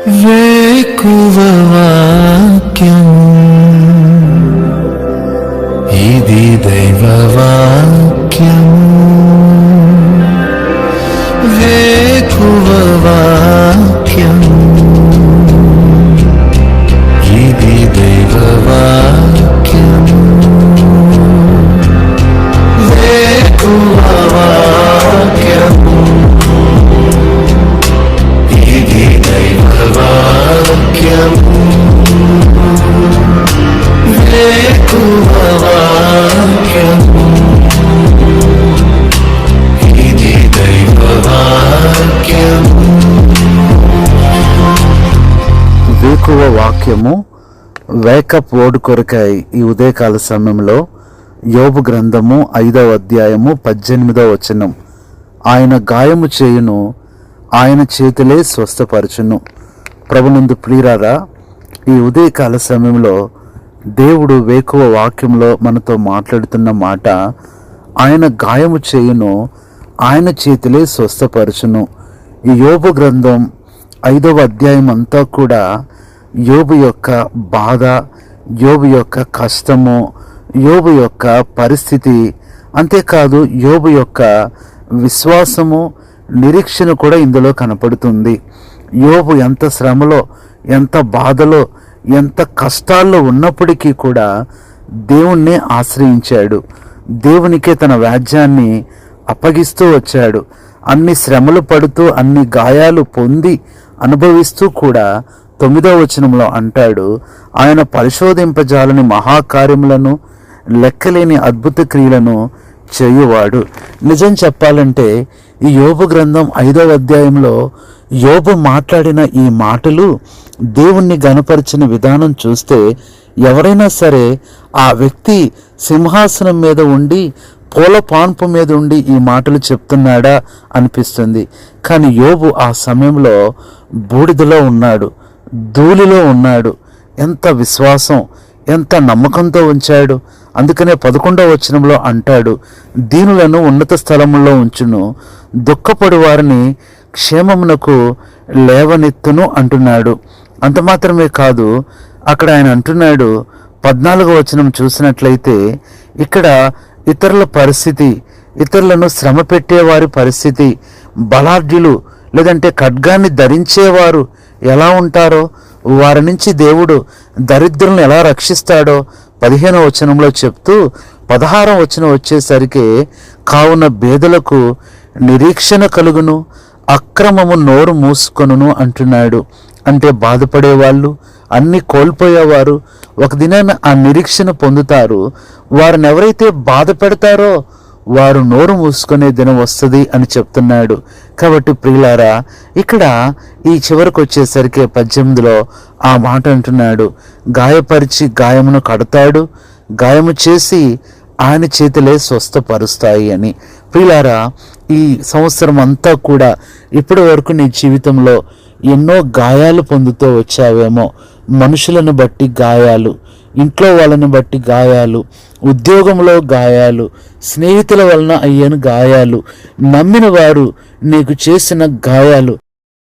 వేకువ వాక్యము ఇది దైవ వాక్యము. వేకువ వాక్యము ఇది దైవ వాక్యము. వేకువ వాక్యము ఇది దైవ వాక్యము. వేకువ వాక్యము ఇది దైవ వాక్యము. వేకువ వాక్యము వేకప్ వర్డ్ కొరకై ఈ ఉదయకాల సమయంలో యోబు గ్రంథము 5వ అధ్యాయము 18వ వచనం. ఆయన గాయము చేయును, ఆయన చేతులే స్వస్థపరచును. ప్రభునందు ప్రియులారా, ఈ ఉదయకాల సమయంలో దేవుడు వేకువ వాక్యంలో మనతో మాట్లాడుతున్న మాట, ఆయన గాయము చేయును, ఆయన చేతులే స్వస్థపరచును. ఈ యోబు గ్రంథం 5వ అధ్యాయం అంతా కూడా యోబు యొక్క బాధ, యోబు యొక్క కష్టము, యోబు యొక్క పరిస్థితి, అంతేకాదు యోబు యొక్క విశ్వాసము, నిరీక్షణ కూడా ఇందులో కనపడుతుంది. యోబు ఎంత శ్రమలో, ఎంత బాధలో, ఎంత కష్టాల్లో ఉన్నప్పటికీ కూడా దేవుణ్ణి ఆశ్రయించాడు. దేవునికే తన వ్యాజ్యాన్ని అప్పగిస్తూ వచ్చాడు. అన్ని శ్రమలు పడుతూ, అన్ని గాయాలు పొంది అనుభవిస్తూ కూడా 9వ వచనంలో అంటాడు, ఆయన పరిశోధింపజాలని మహాకార్యములను, లెక్కలేని అద్భుత క్రియలను చేయువాడు. నిజం చెప్పాలంటే ఈ యోబు గ్రంథం 5వ అధ్యాయంలో యోబు మాట్లాడిన ఈ మాటలు, దేవుణ్ణి గణపరిచిన విధానం చూస్తే ఎవరైనా సరే ఆ వ్యక్తి సింహాసనం మీద ఉండి, పూల పాన్పు మీద ఉండి ఈ మాటలు చెప్తున్నాడా అనిపిస్తుంది. కానీ యోబు ఆ సమయంలో బూడిదలో ఉన్నాడు, ధూళిలో ఉన్నాడు. ఎంత విశ్వాసం, ఎంత నమ్మకంతో ఉంచాడు. అందుకనే 11వ వచనంలో అంటాడు, దీనులను ఉన్నత స్థలములో ఉంచును, దుఃఖపడు వారిని క్షేమమునకు లేవనెత్తును అంటున్నాడు. అంత మాత్రమే కాదు, అక్కడ ఆయన అంటున్నాడు, 14వ వచనం చూసినట్లయితే ఇక్కడ ఇతరుల పరిస్థితి, ఇతరులను శ్రమ పెట్టేవారి పరిస్థితి, బలాఢ్యులు లేదంటే ఖడ్గాన్ని ధరించేవారు ఎలా ఉంటారో, వారి నుంచి దేవుడు దరిద్రులను ఎలా రక్షిస్తాడో 15వ వచనంలో చెప్తూ 16వ వచనం వచ్చేసరికి, కావున బేదలకు నిరీక్షణ కలుగును, అక్రమము నోరు మూసుకొనును అంటున్నాడు. అంటే బాధపడేవాళ్ళు, అన్ని కోల్పోయేవారు ఒక దినాన ఆ నిరీక్షణ పొందుతారు. వారిని ఎవరైతే బాధ పెడతారో వారు నోరు మూసుకునే దినం వస్తుంది అని చెప్తున్నాడు. కాబట్టి ప్రియులారా, ఇక్కడ ఈ చివరికి వచ్చేసరికి 18లో ఆ మాట అంటున్నాడు, గాయపరిచి గాయమును కడతాడు, గాయము చేసి ఆయన చేతులే స్వస్థపరుస్తాయి అని. ప్రియులారా, ఈ సంవత్సరం అంతా కూడా ఇప్పటి వరకు నీ జీవితంలో ఎన్నో గాయాలు పొందుతూ వచ్చావేమో. మనుషులను బట్టి గాయాలు, ఇంట్లో వాళ్ళని బట్టి గాయాలు, ఉద్యోగంలో గాయాలు, స్నేహితుల వలన అయ్యని గాయాలు, నమ్మిన వారు నీకు చేసిన గాయాలు.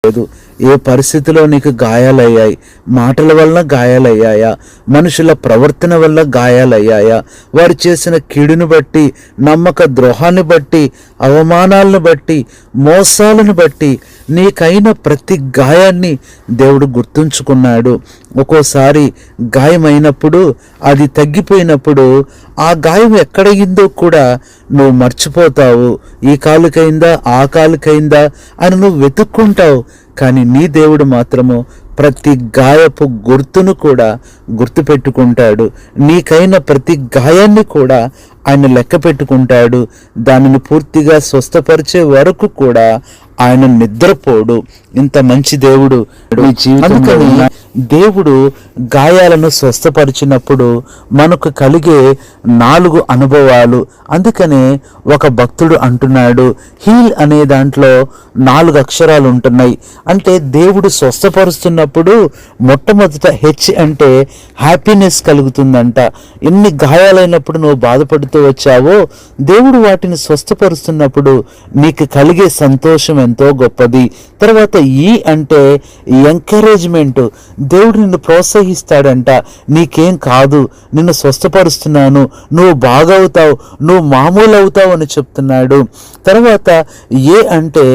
లేదు, ఏ పరిస్థితిలో నీకు గాయాలయ్యాయి? మాటల వలన గాయాలయ్యాయా? మనుషుల ప్రవర్తన వల్ల గాయాలయ్యాయా? వారు చేసిన కీడును బట్టి, నమ్మక ద్రోహాన్ని బట్టి, అవమానాలను బట్టి, మోసాలను బట్టి నీకైన ప్రతి గాయాన్ని దేవుడు గుర్తుంచుకున్నాడు. ఒక్కోసారి గాయమైనప్పుడు, అది తగ్గిపోయినప్పుడు ఆ గాయం ఎక్కడయిందో కూడా నువ్వు మర్చిపోతావు. ఈ కాలుకైందా, ఆ కాలుకైందా అని నువ్వు వెతుక్కుంటావు. కానీ నీ దేవుడు మాత్రము ప్రతి గాయపు గుర్తును కూడా గుర్తుపెట్టుకుంటాడు. నీకైన ప్రతి గాయాన్ని కూడా ఆయన లెక్క పెట్టుకుంటాడు. దానిని పూర్తిగా స్వస్థపరిచే వరకు కూడా ఆయన నిద్రపోడు. ఇంత మంచి దేవుడు నీ జీవితంలో దేవుడు గాయాలను స్వస్థపరిచినప్పుడు మనకు కలిగే 4 అనుభవాలు. అందుకనే ఒక భక్తుడు అంటున్నాడు, హీల్ అనే దాంట్లో 4 అక్షరాలు ఉంటున్నాయి. అంటే దేవుడు స్వస్థపరుస్తున్నప్పుడు మొట్టమొదట హెచ్ అంటే హ్యాపీనెస్ కలుగుతుందంట. ఎన్ని గాయాలైనప్పుడు నువ్వు బాధపడుతూ వచ్చావో దేవుడు వాటిని స్వస్థపరుస్తున్నప్పుడు నీకు కలిగే సంతోషం ఎంతో గొప్పది. తర్వాత ఈ అంటే ఎంకరేజ్మెంట్, దేవుడు నిన్ను ప్రోత్సహిస్తాడంట. నీకేం కాదు, నిన్ను స్వస్థపరుస్తున్నాను, నువ్వు బాగవుతావు, నువ్వు మామూలు అవుతావు అని చెప్తున్నాడు. తర్వాత ఏ అంటే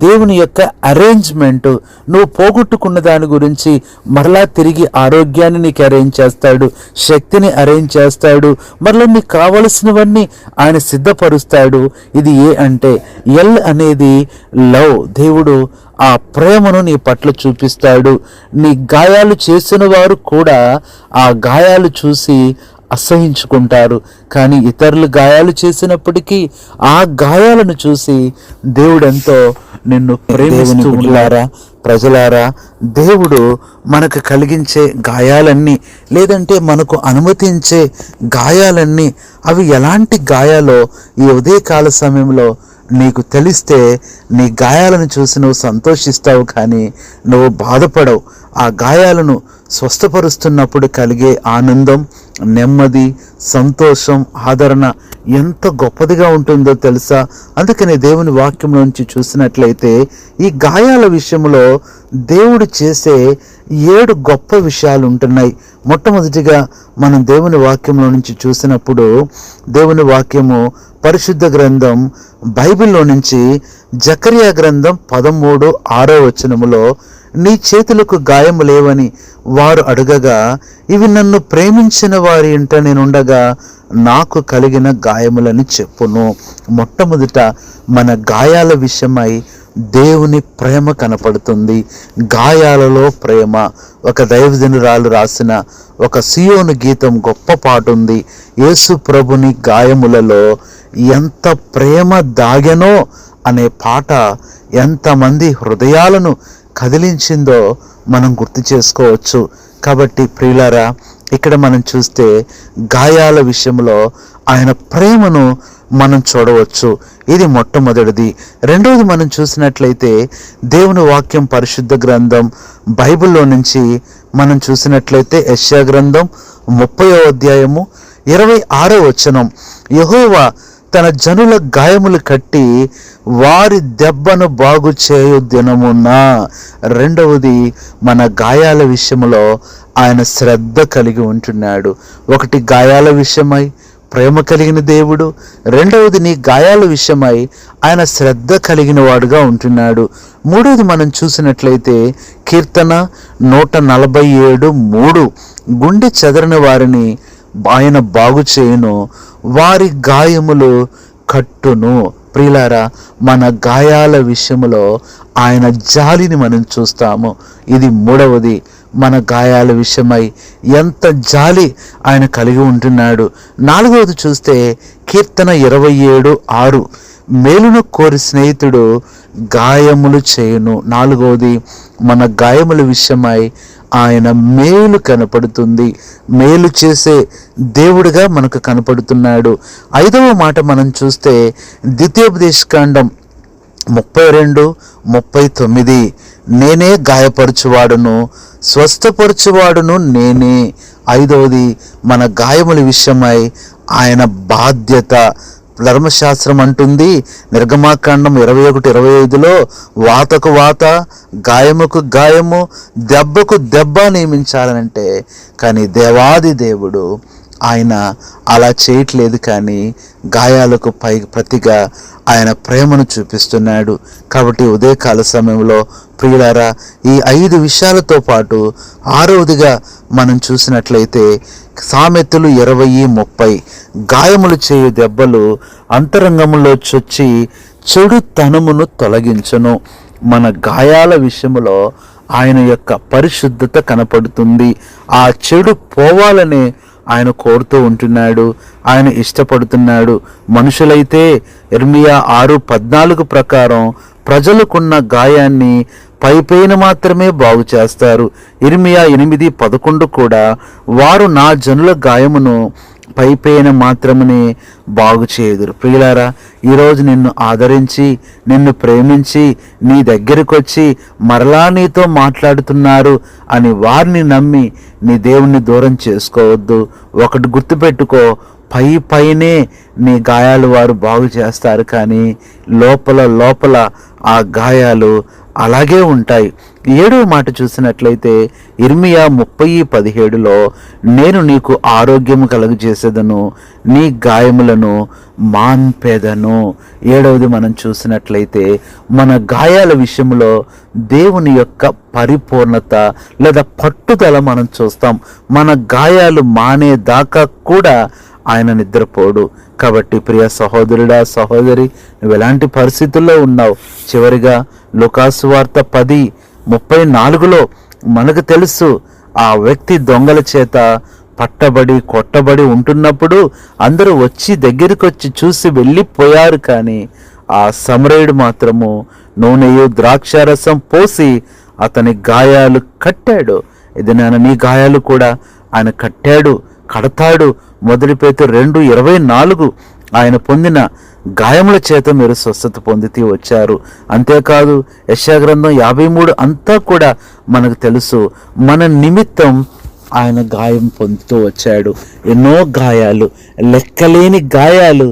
దేవుని యొక్క అరేంజ్మెంట్, నువ్వు పోగొట్టుకున్న దాని గురించి మరలా తిరిగి ఆరోగ్యాన్ని నీకు అరేంజ్ చేస్తాడు, శక్తిని అరేంజ్ చేస్తాడు, మరలా నీకు కావలసినవన్నీ ఆయన సిద్ధపరుస్తాడు. ఇది ఏ అంటే. ఎల్ అనేది లవ్, దేవుడు ఆ ప్రేమను నీ పట్ల చూపిస్తాడు. నీ గాయాలు చేసిన వారు కూడా ఆ గాయాలు చూసి అసహించుకుంటారు, కానీ ఇతరులు గాయాలు చేసినప్పటికీ ఆ గాయాలను చూసి దేవుడెంతో నిన్ను ప్రేమిస్తూ ఉన్నారా. ప్రజలారా, దేవుడు మనకు కలిగించే గాయాలన్నీ, లేదంటే మనకు అనుమతించే గాయాలన్నీ, అవి ఎలాంటి గాయాలో ఈ ఉదయకాల సమయంలో నీకు తెలిస్తే నీ గాయాలను చూసి నువ్వు సంతోషిస్తావు, కానీ నువ్వు బాధపడవు. ఆ గాయాలను స్వస్థపరుస్తున్నప్పుడు కలిగే ఆనందం, నెమ్మది, సంతోషం, ఆదరణ ఎంత గొప్పదిగా ఉంటుందో తెలుసా. అందుకని దేవుని వాక్యంలోంచి చూసినట్లయితే ఈ గాయాల విషయంలో దేవుడు చేసే 7 గొప్ప విషయాలు ఉంటున్నాయి. మొట్టమొదటిగా మనం దేవుని వాక్యంలో నుంచి చూసినప్పుడు, దేవుని వాక్యము పరిశుద్ధ గ్రంథం బైబిల్లో నుంచి జకర్యా గ్రంథం 13:6 నీ చేతులకు గాయము లేవని వారు అడగగా, ఇవి నన్ను ప్రేమించిన వారి ఇంట నేనుండగా నాకు కలిగిన గాయములని చెప్పును. మొట్టమొదట మన గాయాల విషయమై దేవుని ప్రేమ కనపడుతుంది. గాయాలలో ప్రేమ. ఒక దైవజనురాలు రాసిన ఒక సియోను గీతం గొప్ప పాట ఉంది. యేసు ప్రభుని గాయములలో ఎంత ప్రేమ దాగెనో అనే పాట ఎంతమంది హృదయాలను కదిలించిందో మనం గుర్తు చేసుకోవచ్చు. కాబట్టి ప్రియులారా, ఇక్కడ మనం చూస్తే గాయాల విషయంలో ఆయన ప్రేమను మనం చూడవచ్చు. ఇది మొట్టమొదటిది. రెండవది మనం చూసినట్లయితే దేవుని వాక్యం పరిశుద్ధ గ్రంథం బైబిల్లో నుంచి మనం చూసినట్లయితే యెషయా గ్రంథం 30:26 యెహోవా తన జనుల గాయములు కట్టి వారి దెబ్బను బాగు చేయు దినమున. రెండవది, మన గాయాల విషయంలో ఆయన శ్రద్ధ కలిగి ఉంటున్నాడు. ఒకటి గాయాల విషయమై ప్రేమ కలిగిన దేవుడు, రెండవది నీ గాయాల విషయమై ఆయన శ్రద్ధ కలిగిన వాడుగా ఉంటున్నాడు. మూడవది మనం చూసినట్లయితే కీర్తన 147:3 గుండె చెదరని వారిని ఆయన బాగు చేయును, వారి గాయములు కట్టును. ప్రియులారా, మన గాయాల విషయంలో ఆయన జాలిని మనం చూస్తాము. ఇది మూడవది. మన గాయాల విషయమై ఎంత జాలి ఆయన కలిగి ఉంటున్నాడు. నాలుగవది చూస్తే కీర్తన 27:6 మేలును కోరి స్నేహితుడు గాయములు చేయును. నాలుగవది, మన గాయముల విషయమై ఆయన మేలు కనపడుతుంది. మేలు చేసే దేవుడిగా మనకు కనపడుతున్నాడు. ఐదవ మాట మనం చూస్తే ద్వితీయోపదేశకాండం 32:39 నేనే గాయపరచువాడును, స్వస్థపరచువాడును నేనే. ఐదవది, మన గాయముల విషయమై ఆయన బాధ్యత. ధర్మశాస్త్రం అంటుంది నిర్గమాకాండం 21:25 వాతకు వాత, గాయముకు గాయము, దెబ్బకు దెబ్బ నియమించాలనంటే, కానీ దేవాది దేవుడు ఆయన అలా చేయట్లేదు. కానీ గాయాలకు ప్రతిగా ఆయన ప్రేమను చూపిస్తున్నాడు. కాబట్టి ఉదయకాల సమయంలో ప్రియులారా, ఈ 5 విషయాలతో పాటు ఆరవదిగా మనం చూసినట్లయితే సామెతలు 20:30 గాయములు చేయు దెబ్బలు అంతరంగములో చొచ్చి చెడుతనమును తొలగించును. మన గాయాల విషయంలో ఆయన యొక్క పరిశుద్ధత కనపడుతుంది. ఆ చెడు పోవాలని ఆయన కోరుతూ ఉంటున్నాడు, ఆయన ఇష్టపడుతున్నాడు. మనుషులైతే ఇర్మియా 6:14 ప్రకారం ప్రజలకున్న గాయాన్ని పైపైన మాత్రమే బాగు చేస్తారు. ఇర్మియా 8:11 కూడా, వారు నా జనుల గాయమును పైపైన మాత్రమే బాగు చేయుదురు. ప్రియులారా, ఈరోజు నిన్ను ఆదరించి, నిన్ను ప్రేమించి, నీ దగ్గరికి వచ్చి మరలా నీతో మాట్లాడుతున్నారు అని వారిని నమ్మి నీ దేవుణ్ణి దూరం చేసుకోవద్దు. ఒకటి గుర్తుపెట్టుకో, పైనే నీ గాయాలు వారు బాగు చేస్తారు, కానీ లోపల ఆ గాయాలు అలాగే ఉంటాయి. 7వ మాట చూసినట్లయితే ఇర్మియా 30:17లో, నేను నీకు ఆరోగ్యము కలుగజేసేదను, నీ గాయములను మాన్పేదను. 7వది మనం చూసినట్లయితే మన గాయాల విషయంలో దేవుని యొక్క పరిపూర్ణత లేదా పట్టుదల మనం చూస్తాం. మన గాయాలు మానేదాకా కూడా ఆయన నిద్రపోడు. కాబట్టి ప్రియ సహోదరుడా, సహోదరి, నువ్వు ఎలాంటి పరిస్థితుల్లో ఉన్నావు? చివరిగా లూకాసు వార్త 10:34లో మనకు తెలుసు, ఆ వ్యక్తి దొంగల చేత పట్టబడి కొట్టబడి ఉంటున్నప్పుడు అందరూ దగ్గరికి వచ్చి చూసి వెళ్ళిపోయారు. కానీ ఆ సమరయుడు మాత్రము నూనెయు ద్రాక్షారసం పోసి అతని గాయాలు కట్టాడు. ఇది నీ గాయాలు కూడా ఆయన కడతాడు. మొదటి పేతురు 2:24, ఆయన పొందిన గాయముల చేత మీరు స్వస్థత పొందితే వచ్చారు. అంతేకాదు యెషయా గ్రంథం 53 అంతా కూడా మనకు తెలుసు, మన నిమిత్తం ఆయన గాయం పొందుతూ వచ్చాడు. ఎన్నో గాయాలు, లెక్కలేని గాయాలు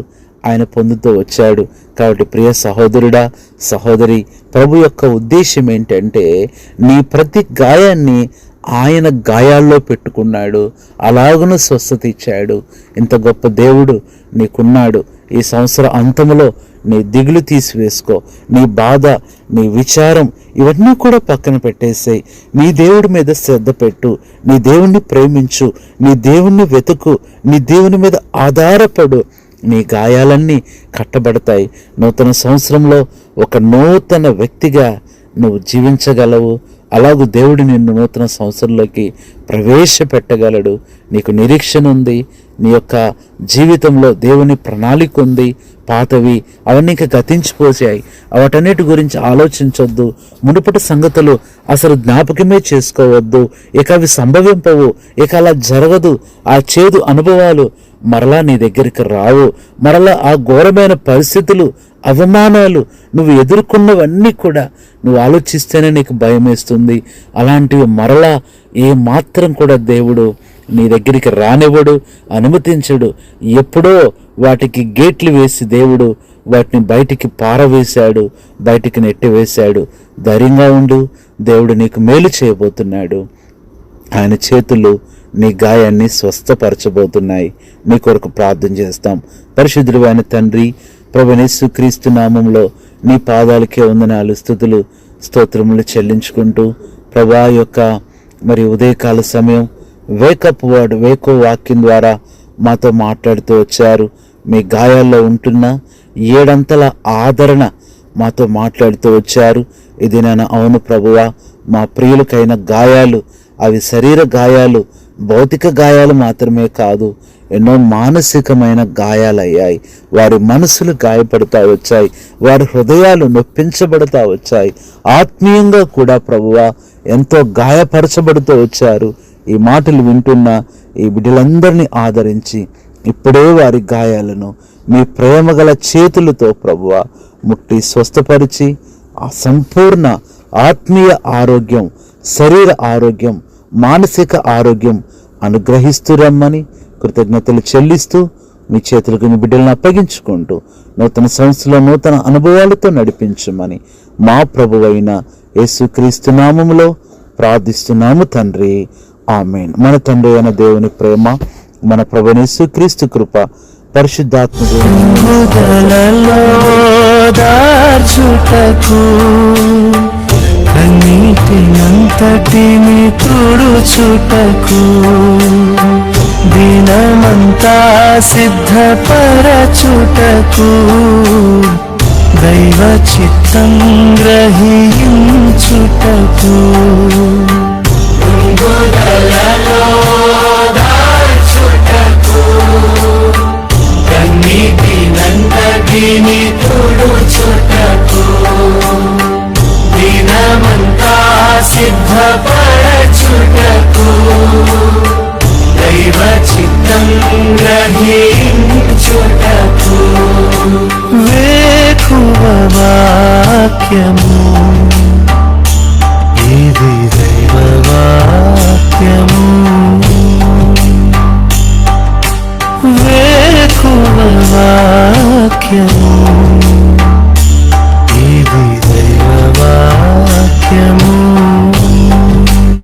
ఆయన పొందుతూ వచ్చాడు. కాబట్టి ప్రియ సహోదరుడా, సహోదరి, ప్రభు యొక్క ఉద్దేశం ఏంటంటే నీ ప్రతి గాయాన్ని ఆయన గాయాల్లో పెట్టుకున్నాడు, అలాగును స్వస్థత ఇచ్చాడు. ఇంత గొప్ప దేవుడు నీకున్నాడు. ఈ సంవత్సర అంతములో నీ దిగులు తీసివేసుకో, నీ బాధ, నీ విచారం ఇవన్నీ కూడా పక్కన పెట్టేసేయి. నీ దేవుడి మీద శ్రద్ధ పెట్టు, నీ దేవుణ్ణి ప్రేమించు, నీ దేవుణ్ణి వెతుకు, నీ దేవుని మీద ఆధారపడు. నీ గాయాలన్నీ కట్టబడతాయి. నూతన సంవత్సరంలో ఒక నూతన వ్యక్తిగా నువ్వు జీవించగలవు. అలాగూ దేవుడు నిన్ను నూతన సంవత్సరంలోకి ప్రవేశపెట్టగలడు. నీకు నిరీక్షణ ఉంది. నీ యొక్క జీవితంలో దేవుని ప్రణాళిక ఉంది. పాతవి అవన్నీ ఇంకా గతించిపోసాయి. వాటన్నిటి గురించి ఆలోచించొద్దు. మునుపటి సంగతులు అసలు జ్ఞాపకమే చేసుకోవద్దు. ఇక అవి సంభవింపవు. ఇక అలా జరగదు. ఆ చేదు అనుభవాలు మరలా నీ దగ్గరికి రావు. మరలా ఆ ఘోరమైన పరిస్థితులు, అవమానాలు, నువ్వు ఎదుర్కొన్నవన్నీ కూడా నువ్వు ఆలోచిస్తేనే నీకు భయం వేస్తుంది. అలాంటివి మరలా ఏ మాత్రం కూడా దేవుడు నీ దగ్గరికి రానివ్వడు, అనుమతించడు. ఎప్పుడో వాటికి గేట్లు వేసి దేవుడు వాటిని బయటికి పారవేశాడు, బయటికి నెట్టివేశాడు. ధైర్యంగా ఉండు. దేవుడు నీకు మేలు చేయబోతున్నాడు. ఆయన చేతులు నీ గాయాన్ని స్వస్థపరచబోతున్నాయి. నీ కొరకు ప్రార్థన చేస్తాం. పరిశుద్ధుడైన తండ్రి, ప్రభువైన యేసుక్రీస్తు నామంలో నీ పాదాలకే వందనాలు, స్తుతులు, స్తోత్రములు చెల్లించుకుంటూ ప్రభా యొక్క మరి ఉదయకాల సమయం వేకప్ వర్డ్, వేకో వాక్యం ద్వారా మాతో మాట్లాడుతూ వచ్చారు. మీ గాయాల్లో ఉంటున్న 7 అంతల ఆదరణ మాతో మాట్లాడుతూ వచ్చారు. ఇది నేను అవును ప్రభువా, మా ప్రియులకైన గాయాలు అవి శరీర గాయాలు, భౌతిక గాయాలు మాత్రమే కాదు, ఎన్నో మానసికమైన గాయాలయ్యాయి. వారి మనసులు గాయపడుతూ వచ్చాయి, వారి హృదయాలు నొప్పించబడుతూ వచ్చాయి. ఆత్మీయంగా కూడా ప్రభువా ఎంతో గాయపరచబడుతూ వచ్చారు. ఈ మాటలు వింటున్న ఈ బిడ్డలందరినీ ఆదరించి ఇప్పుడే వారి గాయాలను మీ ప్రేమగల చేతులతో ప్రభువా ముట్టి స్వస్థపరిచి ఆ సంపూర్ణ ఆత్మీయ ఆరోగ్యం, శరీర ఆరోగ్యం, మానసిక ఆరోగ్యం అనుగ్రహిస్తూ రమ్మని కృతజ్ఞతలు చెల్లిస్తూ మీ చేతులకు మీ బిడ్డలను అప్పగించుకుంటూ నూతన సంవత్సరంలో నూతన అనుభవాలతో నడిపించమని మా ప్రభువైన యేసుక్రీస్తు నామములో ప్రార్థిస్తున్నాము తండ్రి, ఆమేన్. మన తండ్రి అయిన దేవుని ప్రేమ, మన ప్రభువైన యేసుక్రీస్తు కృప, పరిశుద్ధాత్మ కన్నీటినంతటిని తుడుచుటకు దినమంతా సిద్ధపరచుటకు దైవ చిత్తం గ్రహించుటకు కన్నీటినంతటిని తుడుచుటకు సుఖపరచుటకు దైవ చిత్తం గ్రహించుటకు వేకువ వాక్యము